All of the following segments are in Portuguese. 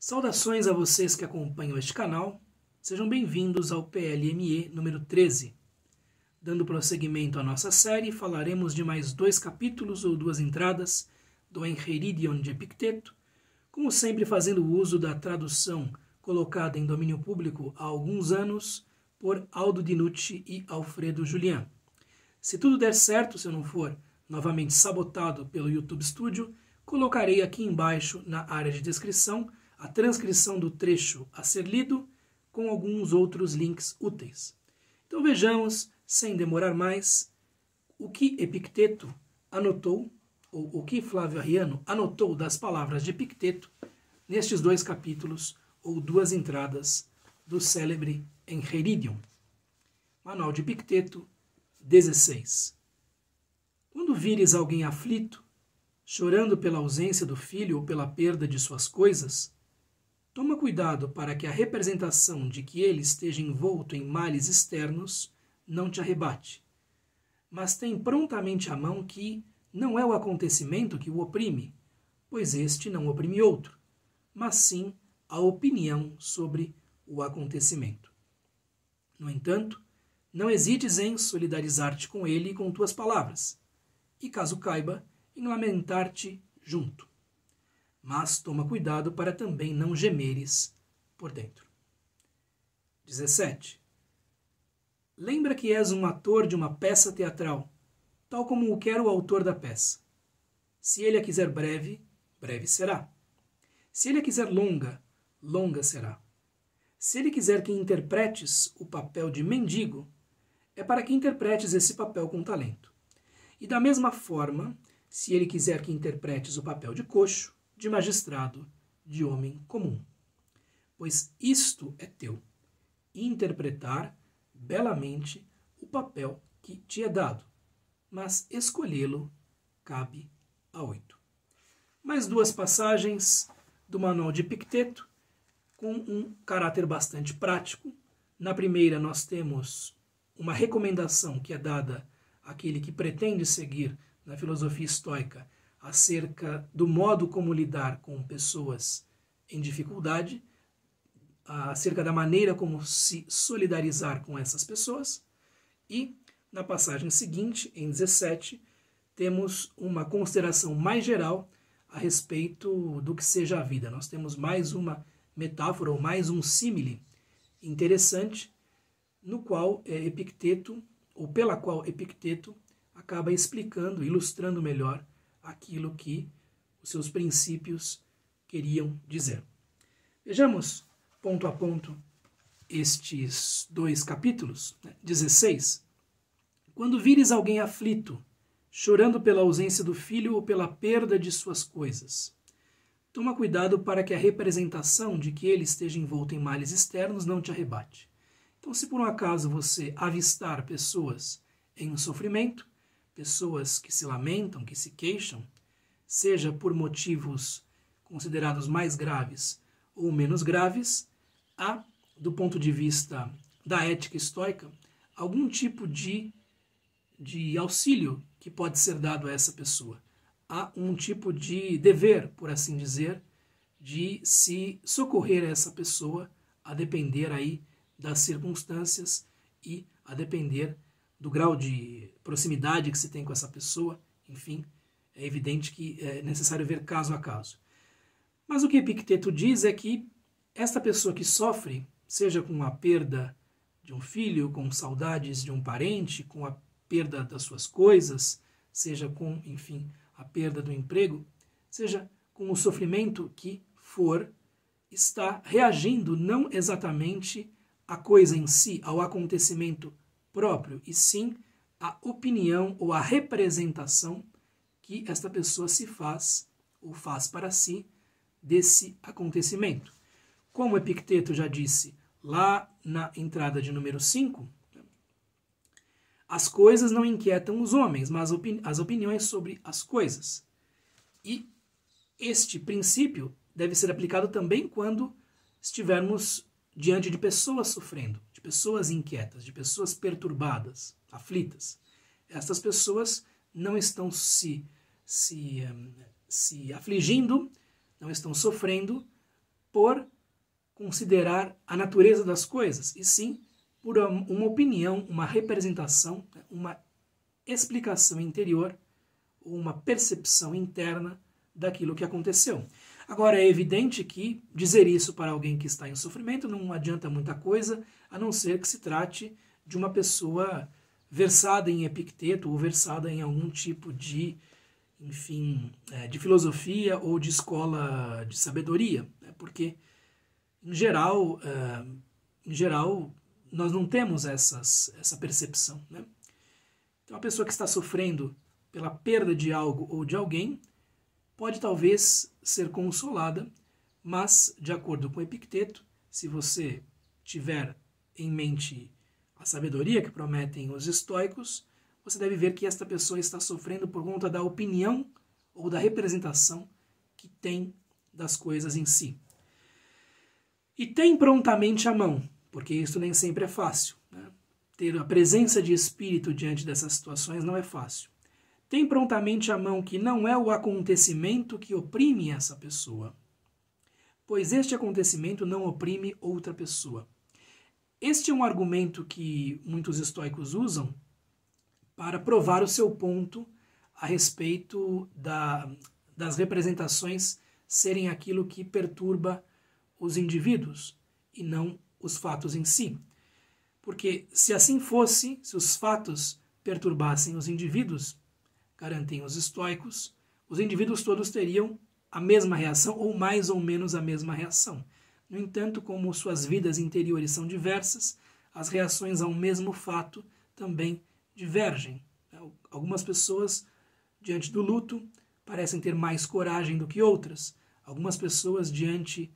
Saudações a vocês que acompanham este canal, sejam bem-vindos ao PLME número 13. Dando prosseguimento à nossa série, falaremos de mais 2 capítulos ou 2 entradas do Enchiridion de Epicteto, como sempre fazendo uso da tradução colocada em domínio público há alguns anos por Aldo Dinucci e Alfredo Julian. Se tudo der certo, se eu não for novamente sabotado pelo YouTube Studio, colocarei aqui embaixo na área de descrição a transcrição do trecho a ser lido com alguns outros links úteis. Então vejamos, sem demorar mais, o que Epicteto anotou, ou o que Flávio Arriano anotou das palavras de Epicteto nestes 2 capítulos ou 2 entradas do célebre Enchiridion. Manual de Epicteto 16. Quando vires alguém aflito, chorando pela ausência do filho ou pela perda de suas coisas, toma cuidado para que a representação de que ele esteja envolto em males externos não te arrebate. Mas tem prontamente à mão que não é o acontecimento que o oprime, pois este não oprime outro, mas sim a opinião sobre o acontecimento. No entanto, não hesites em solidarizar-te com ele e com tuas palavras, e caso caiba, em lamentar-te junto. Mas toma cuidado para também não gemeres por dentro. 17. Lembra que és um ator de uma peça teatral, tal como o quer o autor da peça. Se ele a quiser breve, breve será. Se ele a quiser longa, longa será. Se ele quiser que interpretes o papel de mendigo, é para que interpretes esse papel com talento. E da mesma forma, se ele quiser que interpretes o papel de coxo, de magistrado, de homem comum. Pois isto é teu, interpretar belamente o papel que te é dado, mas escolhê-lo cabe a 8. Mais 2 passagens do Manual de Epicteto, com um caráter bastante prático. Na primeira nós temos uma recomendação que é dada àquele que pretende seguir na filosofia estoica acerca do modo como lidar com pessoas em dificuldade, acerca da maneira como se solidarizar com essas pessoas. E na passagem seguinte, em 17, temos uma consideração mais geral a respeito do que seja a vida. Nós temos mais uma metáfora ou mais um símile interessante, no qual Epicteto, ou pela qual Epicteto acaba explicando, ilustrando melhor aquilo que os seus princípios queriam dizer. Vejamos, ponto a ponto, estes 2 capítulos. 16. Quando vires alguém aflito, chorando pela ausência do filho ou pela perda de suas coisas, toma cuidado para que a representação de que ele esteja envolto em males externos não te arrebate. Então, se por um acaso você avistar pessoas em sofrimento, pessoas que se lamentam, que se queixam, seja por motivos considerados mais graves ou menos graves, há, do ponto de vista da ética estoica, algum tipo de auxílio que pode ser dado a essa pessoa. Há um tipo de dever, por assim dizer, de se socorrer a essa pessoa, a depender aí das circunstâncias e a depender do grau de proximidade que se tem com essa pessoa. Enfim, é evidente que é necessário ver caso a caso. Mas o que Epicteto diz é que esta pessoa que sofre, seja com a perda de um filho, com saudades de um parente, com a perda das suas coisas, seja com, enfim, a perda do emprego, seja com o sofrimento que for, está reagindo não exatamente à coisa em si, ao acontecimento próprio, e sim à opinião ou à representação que esta pessoa se faz, ou faz para si, desse acontecimento. Como Epicteto já disse lá na entrada de número 5, as coisas não inquietam os homens, mas as opiniões sobre as coisas. E este princípio deve ser aplicado também quando estivermos diante de pessoas sofrendo, de pessoas inquietas, de pessoas perturbadas, aflitas. Estas pessoas não estão se afligindo, não estão sofrendo por considerar a natureza das coisas, e sim por uma opinião, uma representação, uma explicação interior, uma percepção interna daquilo que aconteceu. Agora, é evidente que dizer isso para alguém que está em sofrimento não adianta muita coisa, a não ser que se trate de uma pessoa versada em Epicteto ou versada em algum tipo de, enfim, de filosofia ou de escola de sabedoria, porque, em geral, nós não temos essa percepção, né? Então, a pessoa que está sofrendo pela perda de algo ou de alguém pode talvez ser consolada, mas, de acordo com Epicteto, se você tiver em mente a sabedoria que prometem os estoicos, você deve ver que esta pessoa está sofrendo por conta da opinião ou da representação que tem das coisas em si. E tem prontamente à mão, porque isso nem sempre é fácil, né? Ter a presença de espírito diante dessas situações não é fácil. Tem prontamente à mão que não é o acontecimento que oprime essa pessoa, pois este acontecimento não oprime outra pessoa. Este é um argumento que muitos estoicos usam para provar o seu ponto a respeito das representações serem aquilo que perturba os indivíduos e não os fatos em si. Porque se assim fosse, se os fatos perturbassem os indivíduos, garantem os estoicos, os indivíduos todos teriam a mesma reação ou mais ou menos a mesma reação. No entanto, como suas vidas interiores são diversas, as reações ao mesmo fato também divergem. Algumas pessoas, diante do luto, parecem ter mais coragem do que outras. Algumas pessoas, diante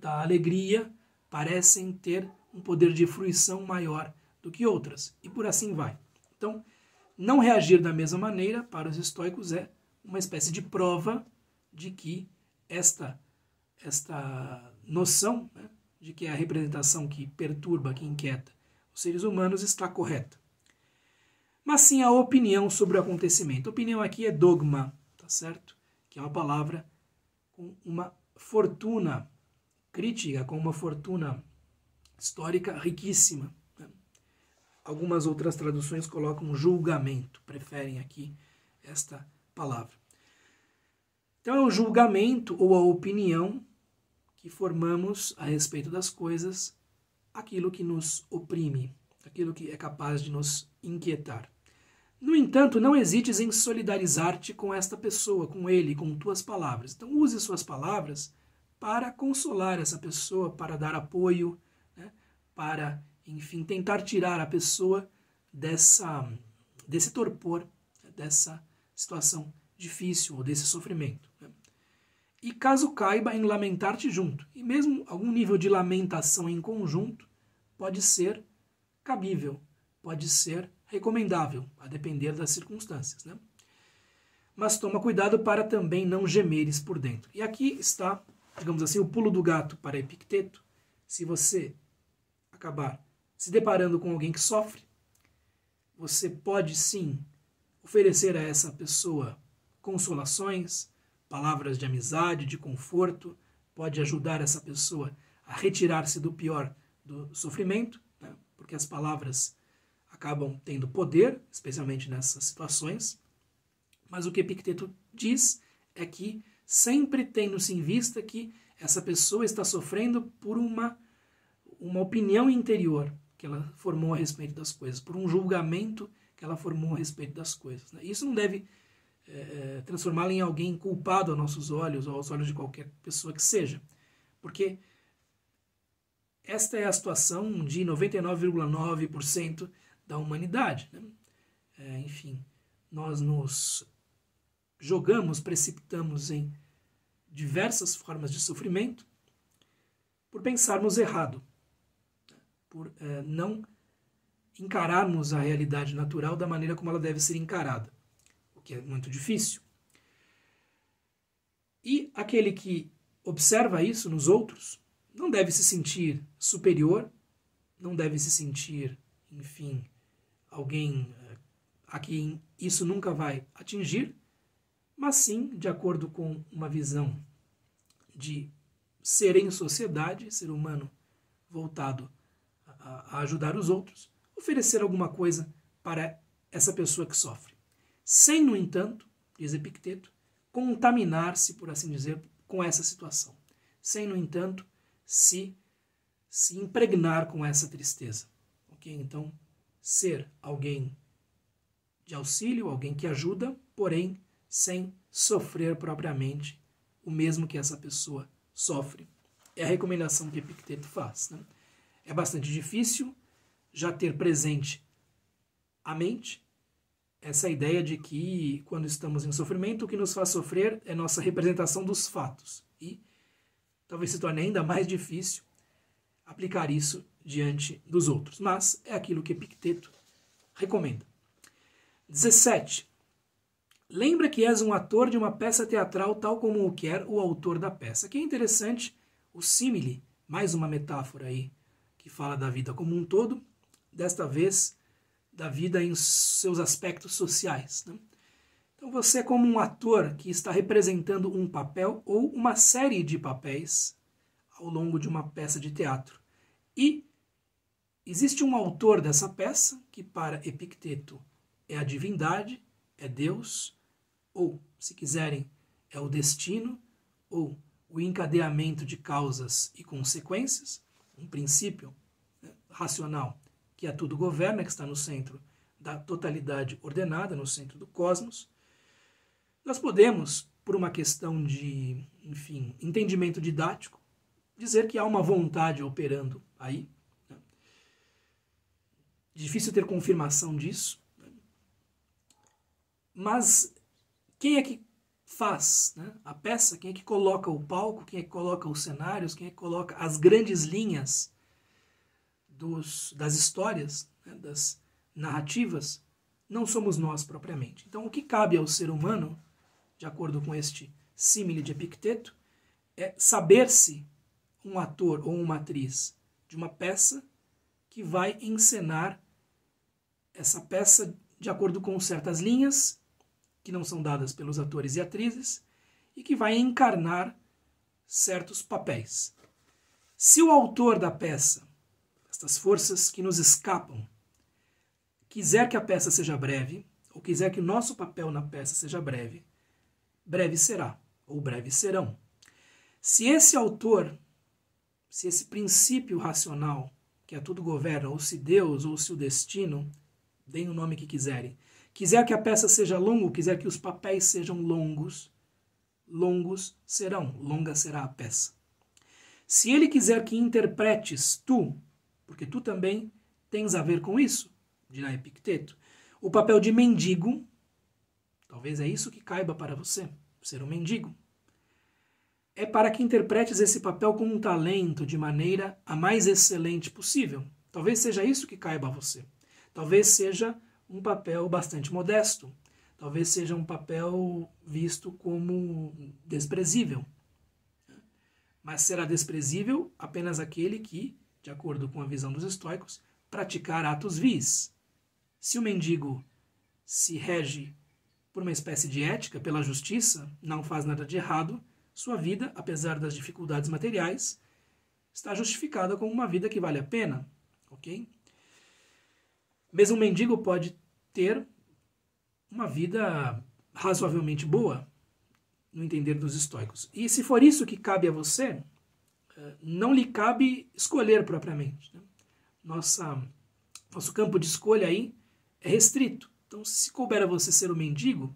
da alegria, parecem ter um poder de fruição maior do que outras, e por assim vai. Então, não reagir da mesma maneira, para os estoicos, é uma espécie de prova de que esta noção, né, de que a representação que perturba, que inquieta os seres humanos está correta. Mas sim a opinião sobre o acontecimento. Opinião aqui é dogma, tá certo? Que é uma palavra com uma fortuna crítica, com uma fortuna histórica riquíssima. Né? Algumas outras traduções colocam julgamento, preferem aqui esta palavra. Então é o julgamento ou a opinião que formamos a respeito das coisas, aquilo que nos oprime, aquilo que é capaz de nos inquietar. No entanto, não hesites em solidarizar-te com esta pessoa, com ele, com tuas palavras. Então use suas palavras para consolar essa pessoa, para dar apoio, né, para, enfim, tentar tirar a pessoa desse torpor, dessa situação difícil ou desse sofrimento. Né? E caso caiba em lamentar-te junto, e mesmo algum nível de lamentação em conjunto pode ser cabível, pode ser recomendável, a depender das circunstâncias. Né? Mas toma cuidado para também não gemeres por dentro. E aqui está, digamos assim, o pulo do gato para Epicteto. Se você acabar se deparando com alguém que sofre, você pode sim oferecer a essa pessoa consolações, palavras de amizade, de conforto, pode ajudar essa pessoa a retirar-se do pior do sofrimento, né? Porque as palavras acabam tendo poder, especialmente nessas situações. Mas o que Epicteto diz é que sempre tendo-se em vista que essa pessoa está sofrendo por uma opinião interior que ela formou a respeito das coisas, por um julgamento que ela formou a respeito das coisas. Né? Isso não deve transformá-la em alguém culpado aos nossos olhos ou aos olhos de qualquer pessoa que seja, porque esta é a situação de 99,9% da humanidade. Né? Enfim, nós nos jogamos, precipitamos em diversas formas de sofrimento por pensarmos errado, por não encararmos a realidade natural da maneira como ela deve ser encarada, o que é muito difícil. E aquele que observa isso nos outros não deve se sentir superior, não deve se sentir, enfim, alguém a quem isso nunca vai atingir, mas sim, de acordo com uma visão de ser em sociedade, ser humano voltado a ajudar os outros, oferecer alguma coisa para essa pessoa que sofre. Sem, no entanto, diz Epicteto, contaminar-se, por assim dizer, com essa situação. Sem, no entanto, se impregnar com essa tristeza. Okay? Então, ser alguém de auxílio, alguém que ajuda, porém, sem sofrer propriamente o mesmo que essa pessoa sofre. É a recomendação que Epicteto faz. Né? É bastante difícil já ter presente a mente essa ideia de que, quando estamos em sofrimento, o que nos faz sofrer é nossa representação dos fatos. E talvez se torne ainda mais difícil aplicar isso diante dos outros. Mas é aquilo que Epicteto recomenda. 17. Lembra que és um ator de uma peça teatral tal como o quer o autor da peça. Aqui é interessante o símile, mais uma metáfora aí, que fala da vida como um todo, desta vez da vida em seus aspectos sociais. Né? Então você é como um ator que está representando um papel ou uma série de papéis ao longo de uma peça de teatro. E existe um autor dessa peça, que para Epicteto é a divindade, é Deus, ou, se quiserem, é o destino, ou o encadeamento de causas e consequências, um princípio racional que a tudo governa, que está no centro da totalidade ordenada, no centro do cosmos. Nós podemos, por uma questão de, enfim, entendimento didático, dizer que há uma vontade operando aí. Né? Difícil ter confirmação disso. Né? Mas quem é que faz, né, a peça? Quem é que coloca o palco? Quem é que coloca os cenários? Quem é que coloca as grandes linhas das histórias, né, das narrativas? Não somos nós propriamente. Então, o que cabe ao ser humano, de acordo com este símile de Epicteto, é saber-se um ator ou uma atriz de uma peça que vai encenar essa peça de acordo com certas linhas que não são dadas pelos atores e atrizes e que vai encarnar certos papéis. Se o autor da peça, estas forças que nos escapam, quiser que a peça seja breve, ou quiser que o nosso papel na peça seja breve, breve será, ou breves serão. Se esse autor, se esse princípio racional que a tudo governa, ou se Deus, ou se o destino, deem o nome que quiserem, quiser que a peça seja longa, quiser que os papéis sejam longos, longos serão, longa será a peça. Se ele quiser que interpretes tu, porque tu também tens a ver com isso, dirá Epicteto, o papel de mendigo, talvez é isso que caiba para você, ser um mendigo. É para que interpretes esse papel com um talento de maneira a mais excelente possível. Talvez seja isso que caiba a você. Talvez seja um papel bastante modesto. Talvez seja um papel visto como desprezível. Mas será desprezível apenas aquele que, de acordo com a visão dos estoicos, praticar atos vis. Se o mendigo se rege por uma espécie de ética, pela justiça, não faz nada de errado, sua vida, apesar das dificuldades materiais, está justificada como uma vida que vale a pena. Ok? Mesmo um mendigo pode ter uma vida razoavelmente boa, no entender dos estoicos. E se for isso que cabe a você, não lhe cabe escolher propriamente. Né? Nosso campo de escolha aí é restrito. Então, se couber a você ser um mendigo,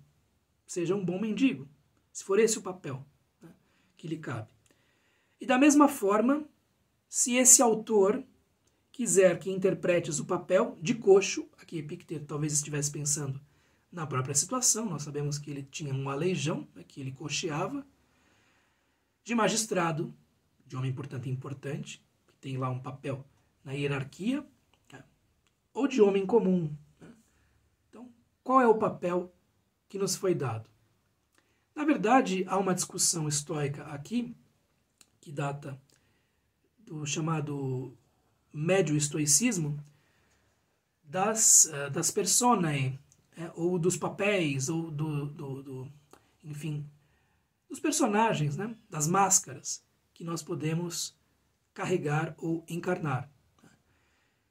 seja um bom mendigo. Se for esse o papel, né, que lhe cabe. E da mesma forma, se esse autor quiser que interpretes o papel de coxo, aqui Epicteto talvez estivesse pensando na própria situação, nós sabemos que ele tinha um aleijão, né, que ele coxeava, de magistrado, de homem, portanto, importante, que tem lá um papel na hierarquia, né, ou de homem comum. Né? Então, qual é o papel que nos foi dado? Na verdade, há uma discussão estoica aqui, que data do chamado médio estoicismo, das personae, ou dos papéis, ou enfim, dos personagens, né, das máscaras que nós podemos carregar ou encarnar.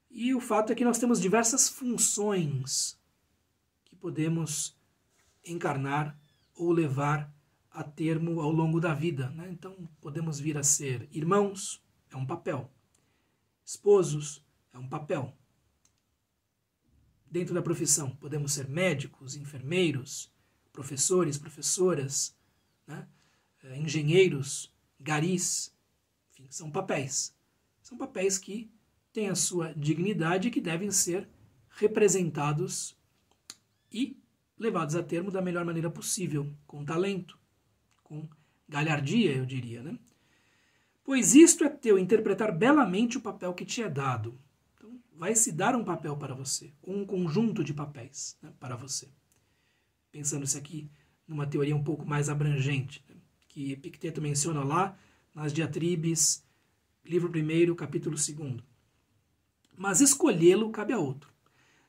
E o fato é que nós temos diversas funções que podemos encarnar ou levar a termo ao longo da vida, né? Então, podemos vir a ser irmãos, é um papel. Esposos, é um papel. Dentro da profissão, podemos ser médicos, enfermeiros, professores, professoras, né? Engenheiros, garis, enfim, são papéis. São papéis que têm a sua dignidade e que devem ser representados e levados a termo da melhor maneira possível, com talento, com galhardia, eu diria, né? Pois isto é teu, interpretar belamente o papel que te é dado. Então, vai se dar um papel para você, um conjunto de papéis, né, para você. Pensando-se aqui numa teoria um pouco mais abrangente, né, que Epicteto menciona lá nas Diatribes, livro 1º, capítulo 2º. Mas escolhê-lo cabe a outro.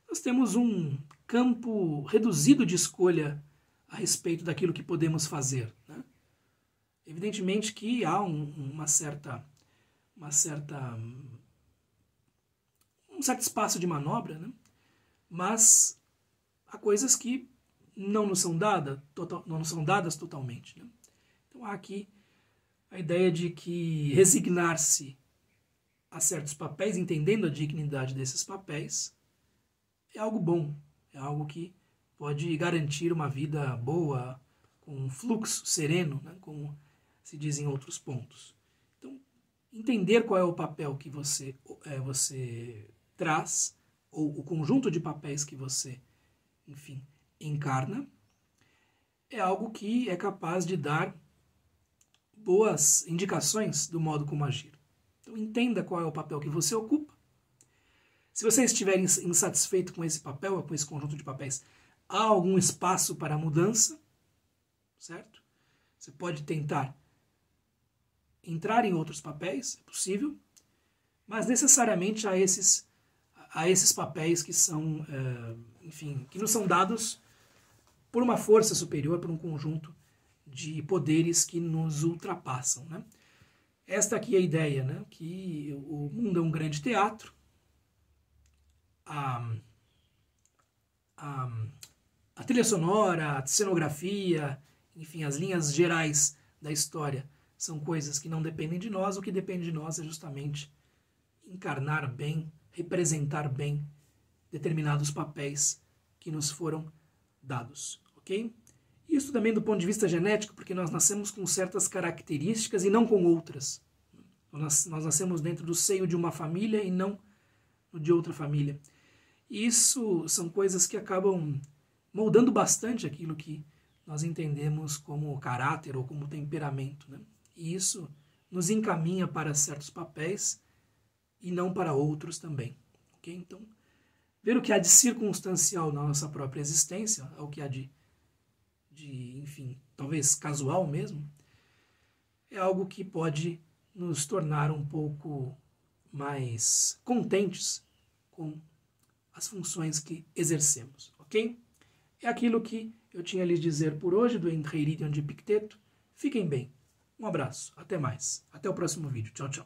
Nós temos um campo reduzido de escolha a respeito daquilo que podemos fazer, né? Evidentemente que há um certo espaço de manobra, né? Mas há coisas que não nos são dadas totalmente, né? Então há aqui a ideia de que resignar-se a certos papéis, entendendo a dignidade desses papéis, é algo bom, é algo que pode garantir uma vida boa, com um fluxo sereno, né, como se diz em outros pontos. Então, entender qual é o papel que você traz, ou o conjunto de papéis que você, enfim, encarna, é algo que é capaz de dar boas indicações do modo como agir. Então, entenda qual é o papel que você ocupa. Se você estiver insatisfeito com esse papel, com esse conjunto de papéis, há algum espaço para mudança, certo? Você pode tentar entrar em outros papéis, é possível, mas necessariamente há esses papéis que são, enfim, que nos são dados por uma força superior, por um conjunto de poderes que nos ultrapassam, né? Esta aqui é a ideia, né? Que o mundo é um grande teatro, a trilha sonora, a cenografia, enfim, as linhas gerais da história são coisas que não dependem de nós. O que depende de nós é justamente encarnar bem, representar bem determinados papéis que nos foram dados, ok? Isso também do ponto de vista genético, porque nós nascemos com certas características e não com outras. Nós nascemos dentro do seio de uma família e não de outra família. E isso são coisas que acabam moldando bastante aquilo que nós entendemos como caráter ou como temperamento, né? E isso nos encaminha para certos papéis e não para outros também, ok? Então, ver o que há de circunstancial na nossa própria existência, o que há de enfim, talvez casual mesmo, é algo que pode nos tornar um pouco mais contentes com as funções que exercemos, ok? É aquilo que eu tinha a lhes dizer por hoje do Enreiridion de Epicteto. Fiquem bem. Um abraço. Até mais. Até o próximo vídeo. Tchau, tchau.